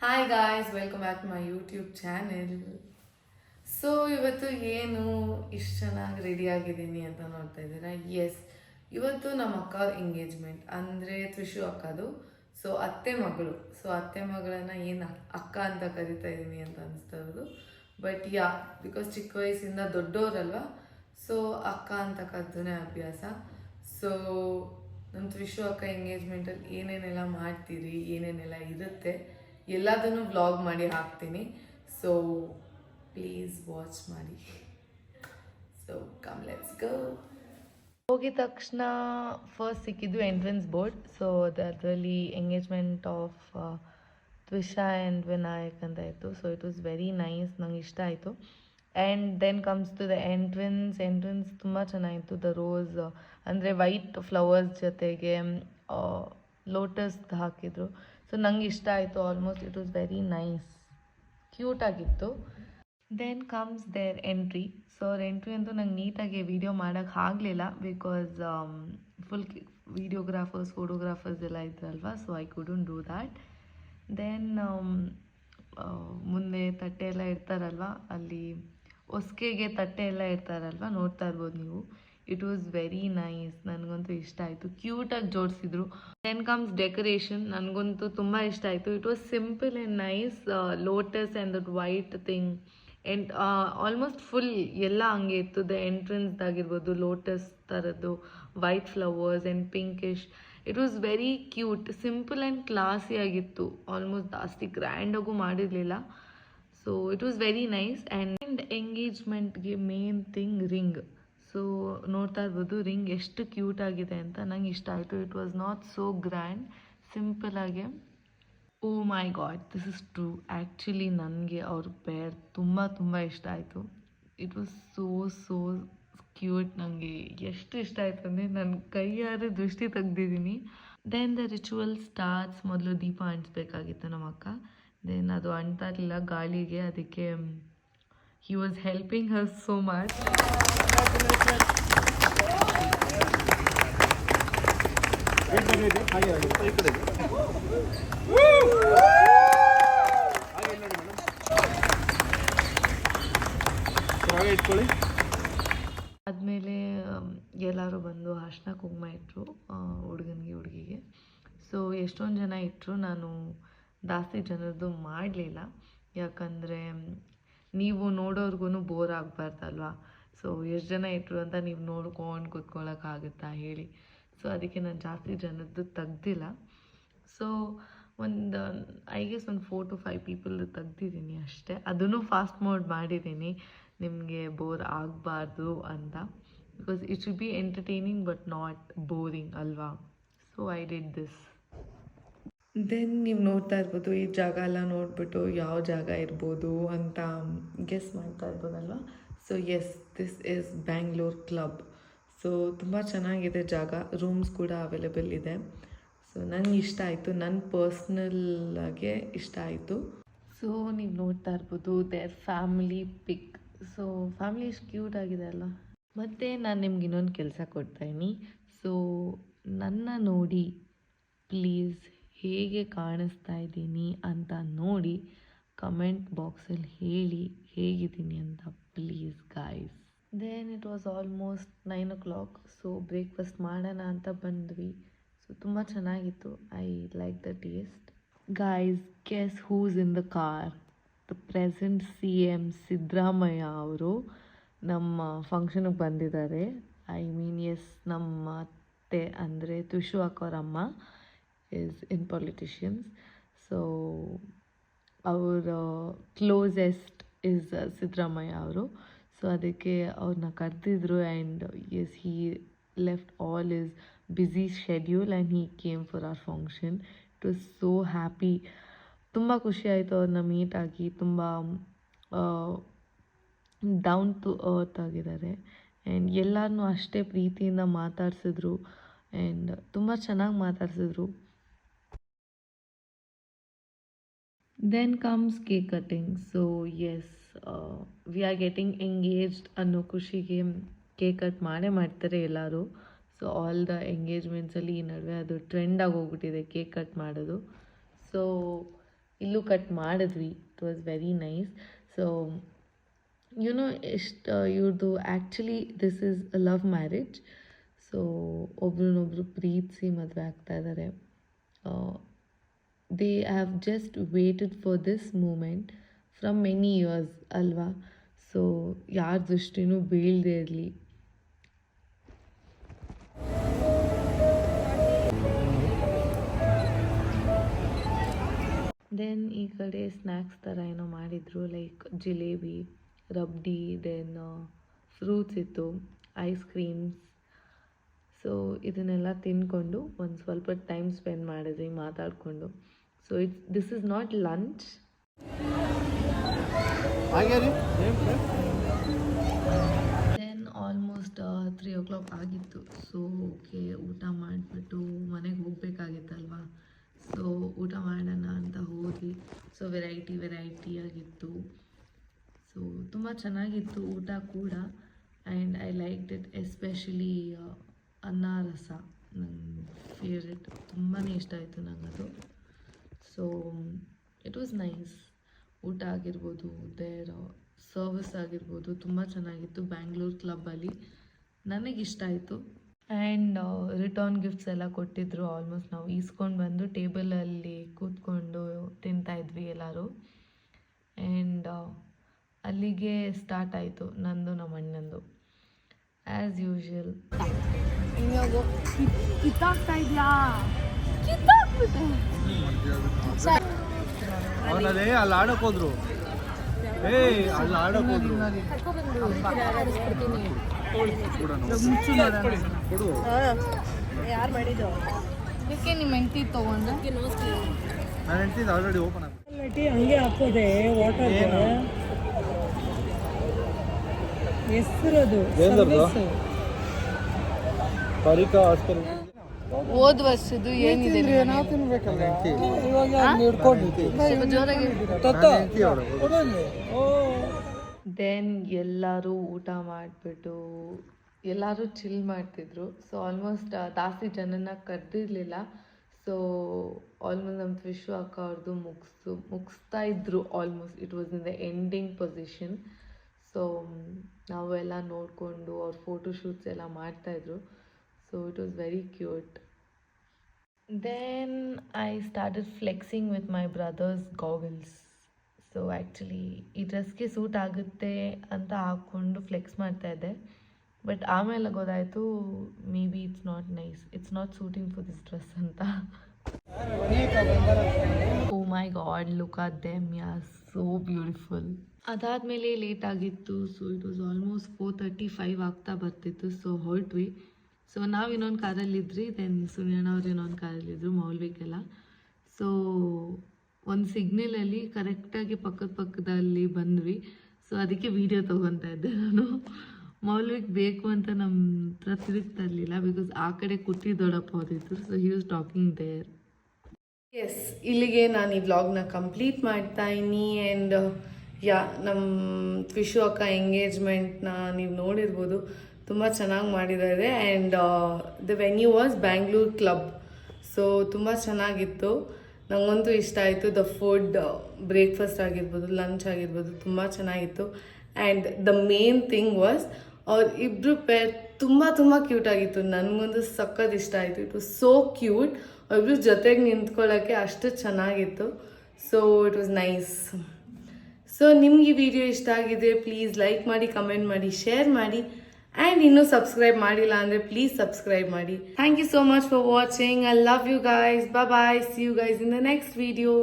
Hi guys, welcome back to my YouTube channel. So ಇವತ್ತು ಏನು ಇಷ್ಟು ಚೆನ್ನಾಗಿ ರೆಡಿ ಆಗಿದ್ದೀನಿ ಅಂತ ನೋಡ್ತಾ ಇದ್ದೀರಾ. ಎಸ್, ಇವತ್ತು ನಮ್ಮ ಅಕ್ಕ ಎಂಗೇಜ್ಮೆಂಟ್ ಅಂದರೆ ತ್ರಿಷು ಅಕ್ಕದು. ಸೊ ಅತ್ತೆ ಮಗಳು. ಸೊ ಅತ್ತೆ ಮಗಳನ್ನ ಏನು ಅಕ್ಕ ಅಂತ ಕರಿತಾ ಇದ್ದೀನಿ ಅಂತ ಅನಿಸ್ತಾ ಇರೋದು. ಬಟ್ ಬಿಕಾಸ್ ಚಿಕ್ಕ ವಯಸ್ಸಿಂದ ದೊಡ್ಡವರಲ್ವ, ಸೊ ಅಕ್ಕ ಅಂತ ಕರೆದೇ ಅಭ್ಯಾಸ. ಸೊ ನಮ್ಮ ತ್ರಿಷು ಅಕ್ಕ ಎಂಗೇಜ್ಮೆಂಟಲ್ಲಿ ಏನೇನೆಲ್ಲ ಮಾಡ್ತೀರಿ, ಏನೇನೆಲ್ಲ ಇರುತ್ತೆ ಎಲ್ಲದನ್ನು ವ್ಲಾಗ್ ಮಾಡಿ ಹಾಕ್ತೀನಿ. ಸೊ ಪ್ಲೀಸ್ ವಾಚ್ ಮಾಡಿ. So come let's go. ಹೋಗಿದ ತಕ್ಷಣ ಫಸ್ಟ್ ಸಿಕ್ಕಿದ್ದು ಎಂಟ್ರೆನ್ಸ್ ಬೋರ್ಡ್. ಸೊ ಅದರಲ್ಲಿ engagement of Twisha and Vinayak ಅಂತ ಇತ್ತು. So it was very nice, ನಂಗೆ ಇಷ್ಟ ಆಯಿತು. And then comes to the entrance ತುಂಬ ಚೆನ್ನಾಗಿತ್ತು. ದ ರೋಸ್ ಅಂದರೆ ವೈಟ್ ಫ್ಲವರ್ಸ್ ಜೊತೆಗೆ ಲೋಟಸ್ ಹಾಕಿದ್ರು. ಸೊ ನಂಗೆ ಇಷ್ಟ ಆಯಿತು. Almost it was very nice, cute ಆಗಿತ್ತು. Then comes their entry. So ಅವ್ರ ಎಂಟ್ರಿ ಅಂತೂ ನಂಗೆ ನೀಟಾಗಿ ವೀಡಿಯೋ ಮಾಡೋಕ್ಕೆ ಆಗಲಿಲ್ಲ, ಬಿಕಾಸ್ ಫುಲ್ ವೀಡಿಯೋಗ್ರಾಫರ್ಸ್ ಫೋಟೋಗ್ರಾಫರ್ಸ್ ಎಲ್ಲ ಇದ್ರಲ್ವ. So I couldn't do that. Then ಮುಂದೆ ತಟ್ಟೆ ಎಲ್ಲ ಇಡ್ತಾರಲ್ವ, ಅಲ್ಲಿ ಹೊಸ್ಕೆಗೆ ತಟ್ಟೆ ಎಲ್ಲ ಇಡ್ತಾರಲ್ವ, ನೋಡ್ತಾ ಇರ್ಬೋದು ನೀವು. ಇಟ್ ವಾಸ್ ವೆರಿ ನೈಸ್, ನನಗಂತೂ ಇಷ್ಟ ಆಯಿತು. ಕ್ಯೂಟಾಗಿ ಜೋಡಿಸಿದ್ರು. Then comes decoration. ನನಗಂತೂ ತುಂಬ ಇಷ್ಟ ಆಯಿತು. It was simple and nice. Lotus and that white thing and almost full ಎಲ್ಲ ಹಂಗೆ ಇತ್ತು. ದ ಎಂಟ್ರೆನ್ಸ್ದಾಗಿರ್ಬೋದು ಲೋಟಸ್ ಥರದ್ದು white flowers and pinkish. It was very cute, simple and classy ಆಗಿತ್ತು. ಆಲ್ಮೋಸ್ಟ್ ಜಾಸ್ತಿ ಗ್ರ್ಯಾಂಡಾಗೂ ಮಾಡಿರಲಿಲ್ಲ. So it was very nice. And ಎಂಗೇಜ್ಮೆಂಟ್ಗೆ ಮೇನ್ ಥಿಂಗ್ ರಿಂಗ್. ಸೊ ನೋಡ್ತಾ ಇರ್ಬೋದು ರಿಂಗ್ ಎಷ್ಟು ಕ್ಯೂಟ್ ಆಗಿದೆ ಅಂತ. ನಂಗೆ ಇಷ್ಟ ಆಯಿತು. It was not so grand, simple ಆಗಿ. Oh my god, this is true. Actually ನನಗೆ ಅವ್ರ ಪೇರ್ ತುಂಬ ಇಷ್ಟ ಆಯಿತು. It was so cute. ನನಗೆ ಎಷ್ಟು ಇಷ್ಟ ಆಯಿತು ಅಂದರೆ ನನ್ನ ಕೈಯಾರೆ ದೃಷ್ಟಿ ತೆಗ್ದಿದ್ದೀನಿ. Then the ritual starts. ಮೊದಲು ದೀಪ ಅಂಟಿಸ್ಬೇಕಾಗಿತ್ತು ನಮ್ಮ ಅಕ್ಕ. ದೆನ್ ಅದು ಅಂಟ್ತಾ ಇರಲಿಲ್ಲ ಗಾಳಿಗೆ, ಅದಕ್ಕೆ he was helping her so much. ಆದಮೇಲೆ ಎಲ್ಲರೂ ಬಂದು ಅರ್ಶಿನ ಕುಂಕುಮ ಇಟ್ಟರು ಹುಡುಗಿಗೆ. ಸೊ ಎಷ್ಟೊಂದು ಜನ ಇಟ್ಟರು. ನಾನು ಜಾಸ್ತಿ ಜನರದ್ದು ಮಾಡಲಿಲ್ಲ, ಯಾಕಂದರೆ ನೀವು ನೋಡೋರ್ಗು ಬೋರ್ ಆಗಬಾರ್ದಲ್ವಾ. ಸೊ ಎಷ್ಟು ಜನ ಇಟ್ಟರು ಅಂತ ನೀವು ನೋಡ್ಕೊಂಡು ಕೂತ್ಕೊಳ್ಳೋಕ್ಕಾಗುತ್ತಾ ಹೇಳಿ. ಸೊ ಅದಕ್ಕೆ ನಾನು ಜಾಸ್ತಿ ಜನದ್ದು ತೆಗ್ದಿಲ್ಲ. ಸೊ ಒಂದು ಐ ಗೆಸ್ ಒಂದು 4 to 5 ಪೀಪಲ್ದು ತೆಗ್ದಿದ್ದೀನಿ ಅಷ್ಟೇ. ಅದನ್ನು ಫಾಸ್ಟ್ ಮೋಡ್ ಮಾಡಿದ್ದೀನಿ, ನಿಮಗೆ ಬೋರ್ ಆಗಬಾರ್ದು ಅಂತ. Because it should be entertaining but not boring ಅಲ್ವಾ. So I did this. Then ನೀವು ನೋಡ್ತಾ ಇರ್ಬೋದು, ಈ ಜಾಗ ಎಲ್ಲ ನೋಡಿಬಿಟ್ಟು ಯಾವ ಜಾಗ ಇರ್ಬೋದು ಅಂತ ಗೆಸ್ ಮಾಡ್ತಾ ಇರ್ಬೋದಲ್ವ. So yes, this is Bangalore club. So ತುಂಬ ಚೆನ್ನಾಗಿದೆ ಜಾಗ, ರೂಮ್ಸ್ ಕೂಡ ಅವೈಲೇಬಲ್ ಇದೆ. ಸೊ ನನಗೆ ಇಷ್ಟ ಆಯಿತು, ನನ್ನ ಪರ್ಸ್ನಲ್ಲಾಗೆ ಇಷ್ಟ ಆಯಿತು. ಸೊ ನೀವು ನೋಡ್ತಾ ಇರ್ಬೋದು their family pick. So family ಎಷ್ಟು ಕ್ಯೂಟ್ ಆಗಿದೆ ಅಲ್ಲ. ಮತ್ತು ನಾನು ನಿಮ್ಗೆ ಇನ್ನೊಂದು ಕೆಲಸ ಕೊಡ್ತಾಯಿನಿ. ಸೊ ನನ್ನ ನೋಡಿ ಪ್ಲೀಸ್ ಹೇಗೆ ಕಾಣಿಸ್ತಾ ಇದ್ದೀನಿ ಅಂತ ನೋಡಿ ಕಮೆಂಟ್ ಬಾಕ್ಸಲ್ಲಿ ಹೇಳಿ ಹೇಗಿದ್ದೀನಿ ಅಂತ, please guys. Then it was almost 9 o'clock. So breakfast ಮಾಡೋಣ ಅಂತ ಬಂದ್ವಿ. ಸೊ ತುಂಬ ಚೆನ್ನಾಗಿತ್ತು. I like the taste. Guys, guess who's in the car? The present CM Siddaramaiah ಅವರು ನಮ್ಮ ಫಂಕ್ಷನಿಗೆ ಬಂದಿದ್ದಾರೆ. ಐ ಮೀನ್ ಎಸ್, ನಮ್ಮ ಅತ್ತೆ ಅಂದರೆ ತುಷು ಅಕ್ಕವರಮ್ಮ is in politicians. So our closest is Siddaramaiah ಅವರು. ಸೊ ಅದಕ್ಕೆ ಅವ್ರನ್ನ ಕರೆದಿದ್ರು. And yes, he left all his busy schedule and he came for our function. It was so happy. ತುಂಬ ಖುಷಿ ಆಯಿತು ಅವ್ರನ್ನ ಮೀಟ್ ಆಗಿ. ತುಂಬ ಡೌನ್ ಟು ಅರ್ತ್ ಆಗಿದ್ದಾರೆ. ಆ್ಯಂಡ್ ಎಲ್ಲರನ್ನೂ ಅಷ್ಟೇ ಪ್ರೀತಿಯಿಂದ ಮಾತಾಡಿಸಿದ್ರು. ಆ್ಯಂಡ್ ತುಂಬ ಚೆನ್ನಾಗಿ ಮಾತಾಡಿಸಿದ್ರು. Then comes cake cutting. So yes, we are getting engaged ಅನ್ನೋ ಖುಷಿಗೆ ಕೇಕ್ ಕಟ್ ಮಾಡ್ತಾರೆ ಎಲ್ಲರೂ. ಸೊ ಆಲ್ ದ ಎಂಗೇಜ್ಮೆಂಟ್ಸಲ್ಲಿ ಈ ನಡುವೆ ಅದು ಟ್ರೆಂಡ್ ಆಗಿ ಹೋಗ್ಬಿಟ್ಟಿದೆ ಕೇಕ್ ಕಟ್ ಮಾಡೋದು. ಸೊ ಇಲ್ಲೂ ಕಟ್ ಮಾಡಿದ್ವಿ. It was very nice. So ಎಷ್ಟು ಇವ್ರದ್ದು actually this is a love marriage. So ಒಬ್ರನ್ನೊಬ್ರು ಪ್ರೀತಿಸಿ ಮದುವೆ ಆಗ್ತಾ ಇದ್ದಾರೆ. They have just waited for this moment from many years ಅಲ್ವಾ. ಸೊ ಯಾರ ದೃಷ್ಟಿನೂ ಬೀಳದೇ ಇರಲಿ. ದೆನ್ ಈ ಕಡೆ ಸ್ನ್ಯಾಕ್ಸ್ ಥರ ಏನೋ ಮಾಡಿದರು, like jalebi, rabri, then fruits ಇತ್ತು, ಐಸ್ ಕ್ರೀಮ್ಸ್. ಸೊ ಇದನ್ನೆಲ್ಲ ತಿಂದ್ಕೊಂಡು ಒಂದು ಸ್ವಲ್ಪ ಟೈಮ್ ಸ್ಪೆಂಡ್ ಮಾಡಿದ್ವಿ ಮಾತಾಡಿಕೊಂಡು. So this is not lunch. Then almost 3 o'clock ಆಗಿತ್ತು. ಸೊ ಓಕೆ, ಊಟ ಮಾಡಿಬಿಟ್ಟು ಮನೆಗೆ ಹೋಗಬೇಕಾಗಿತ್ತಲ್ವಾ. ಸೊ ಊಟ ಮಾಡೋಣ ಅಂತ ಹೋದ್ವಿ. ಸೊ ವೆರೈಟಿ ಆಗಿತ್ತು. ಸೊ ತುಂಬ ಚೆನ್ನಾಗಿತ್ತು ಊಟ ಕೂಡ. And I liked it, especially ಅನ್ನ ರಸ ನನ್ನ ಫೇವ್ರೆಟ್. ತುಂಬಾ ಇಷ್ಟ ಆಯಿತು ನನಗದು. So it was nice. ಊಟ ಆಗಿರ್ಬೋದು, ದೇರ್ ಸರ್ವಿಸ್ ಆಗಿರ್ಬೋದು, ತುಂಬ ಚೆನ್ನಾಗಿತ್ತು. ಬ್ಯಾಂಗ್ಳೂರ್ ಕ್ಲಬ್ಬಲ್ಲಿ ನನಗಿಷ್ಟ ಆಯಿತು. ಆ್ಯಂಡ್ ರಿಟರ್ನ್ ಗಿಫ್ಟ್ಸ್ ಎಲ್ಲ ಕೊಟ್ಟಿದ್ದರು. ಆಲ್ಮೋಸ್ಟ್ ನಾವು ಈಸ್ಕೊಂಡು ಬಂದು ಟೇಬಲಲ್ಲಿ ಕೂತ್ಕೊಂಡು ತಿಂತಾಯಿದ್ವಿ ಎಲ್ಲರೂ. ಆ್ಯಂಡ್ ಅಲ್ಲಿಗೆ ಸ್ಟಾರ್ಟ್ ಆಯಿತು ನಂದು ನಮ್ಮ ಅಣ್ಣಂದು ಆ್ಯಸ್ ಯೂಶ್ವಲ್. ಕಿತ್ತಾಗ್ತಾ ಇದೆಯಾ? ಅವನದೇ ಅಲ್ಲಿ ಆಡಕ್ಕೆ ಹೋದ್ರು. ಅಲ್ಲಿ ಆಡಕ್ಕೆ ಹೋದ್ರು. ಯಾರು ಮಾಡಿದ್ದು? ಅದಕ್ಕೆ ನಿಮ್ಮ ಹೆಂಡತಿ ತೊಗೊಂಡು ನನ್ನ ಹೆಂಡತಿ ಆಲ್ರೆಡಿ ಓಪನ್ ಆಗಿದೆ. ಹಂಗೆ ಹಾಕೋದೆ ವಾಟರ್ ಹೆಸರದು ಪರಿಕಾ ಹಾಸ್ಪಿಟಲ್ ಹೋದ ವರ್ಷದ್ದು ಏನಿದೆ ನಾವು ತಿನ್ಬೇಕಲ್ಲ. ಜೋರಾಗಿ. ದೆನ್ ಎಲ್ಲರೂ ಊಟ ಮಾಡಿಬಿಟ್ಟು ಎಲ್ಲರೂ ಚಿಲ್ ಮಾಡ್ತಿದ್ರು. ಸೊ ಆಲ್ಮೋಸ್ಟ್ ಜಾಸ್ತಿ ಜನನ ಕರೆದಿರಲಿಲ್ಲ. ಸೊ ಆಲ್ಮೋಸ್ಟ್ ನಮ್ಮ ವಿಶ್ವ ಅಕ್ಕ ಅವ್ರದ್ದು ಮುಗಿಸ್ತಾ ಇದ್ರು. Almost it was in the ending position. So ನಾವೆಲ್ಲ ನೋಡಿಕೊಂಡು ಅವ್ರ ಫೋಟೋಶೂಟ್ಸ್ ಎಲ್ಲ ಮಾಡ್ತಾಯಿದ್ರು. So it was very cute. Then I started flexing with my brother's goggles. So actually ಈ ಡ್ರೆಸ್ಗೆ ಸೂಟ್ ಆಗುತ್ತೆ ಅಂತ ಹಾಕ್ಕೊಂಡು ಫ್ಲೆಕ್ಸ್ ಮಾಡ್ತಾಯಿದ್ದೆ. ಬಟ್ ಆಮೇಲೆ ಗೊತ್ತಾಯಿತು may be it's not nice, it's not suiting for this dress ಅಂತ. Oh my god, look at them, yeah so beautiful. ಅದಾದಮೇಲೆ ಲೇಟ್ ಆಗಿತ್ತು. ಸೊ ಇಟ್ ವಾಸ್ ಆಲ್ಮೋಸ್ಟ್ 4:35 ಆಗ್ತಾ ಬರ್ತಿತ್ತು. ಸೊ ಹೊರಟ್ವಿ. ಸೊ ನಾವು ಇನ್ನೊಂದು ಕಾರಲ್ಲಿದ್ರಿ. ದೆನ್ ಸುನಿಯಣ್ಣ ಅವ್ರು ಇನ್ನೊಂದು ಕಾರಲ್ಲಿದ್ದರು, ಮೌಲ್ವಿಗೆಲ್ಲ. ಸೊ ಒಂದು ಸಿಗ್ನಲಲ್ಲಿ ಕರೆಕ್ಟಾಗಿ ಪಕ್ಕದಲ್ಲಿ ಬಂದ್ವಿ. ಸೊ ಅದಕ್ಕೆ ವೀಡಿಯೋ ತೊಗೊತಾ ಇದ್ದೆ ನಾನು. ಮೌಲ್ವಿಗೆ ಬೇಕು ಅಂತ ನಮ್ಮ ಹತ್ರ ತಿರುಗ್ತಾ ಇರಲಿಲ್ಲ, ಬಿಕಾಸ್ ಆ ಕಡೆ ಕುಟ್ಟಿ ದೊಡ್ಡಪ್ಪ ಹೋದಿತ್ತು. So he was talking there. Yes, ಇಲ್ಲಿಗೆ ನಾನು ಈ ವ್ಲಾಗ್ನ ಕಂಪ್ಲೀಟ್ ಮಾಡ್ತಾ ಇದ್ದೀನಿ. ಆ್ಯಂಡ್ ನಮ್ಮ ವಿಶು ಅಕ್ಕ ಎಂಗೇಜ್ಮೆಂಟ್ನ ನೀವು ನೋಡಿರ್ಬೋದು, ತುಂಬ ಚೆನ್ನಾಗಿ ಮಾಡಿದ್ದಾರೆ. And the venue was Bangalore club. So ತುಂಬ ಚೆನ್ನಾಗಿತ್ತು, ನನಗಂತೂ ಇಷ್ಟ ಆಯಿತು. ದ ಫುಡ್, ಬ್ರೇಕ್ಫಾಸ್ಟ್ ಆಗಿರ್ಬೋದು, ಲಂಚ್ ಆಗಿರ್ಬೋದು, ತುಂಬ ಚೆನ್ನಾಗಿತ್ತು. And the main thing was ಅವ್ರ ಇಬ್ಬರು ಪೇರ್ ತುಂಬ ಕ್ಯೂಟ್ ಆಗಿತ್ತು. ನನಗೊಂದು ಸಖತ್ ಇಷ್ಟ ಆಯಿತು. It was so cute. ಅವ್ರಿಬ್ರು ಜೊತೆಗೆ ನಿಂತ್ಕೊಳ್ಳೋಕ್ಕೆ ಅಷ್ಟು ಚೆನ್ನಾಗಿತ್ತು. So it was nice. So ನಿಮ್ಗೆ ಈ ವಿಡಿಯೋ ಇಷ್ಟ ಆಗಿದೆ, ಪ್ಲೀಸ್ ಲೈಕ್ ಮಾಡಿ, ಕಮೆಂಟ್ ಮಾಡಿ, ಶೇರ್ ಮಾಡಿ. ಆ್ಯಂಡ್ ಇನ್ನೂ ಸಬ್ಸ್ಕ್ರೈಬ್ ಮಾಡಿಲ್ಲ ಅಂದರೆ ಪ್ಲೀಸ್ ಸಬ್ಸ್ಕ್ರೈಬ್ ಮಾಡಿ. Thank you so much for watching. I love you guys. Bye. See you guys in the next video.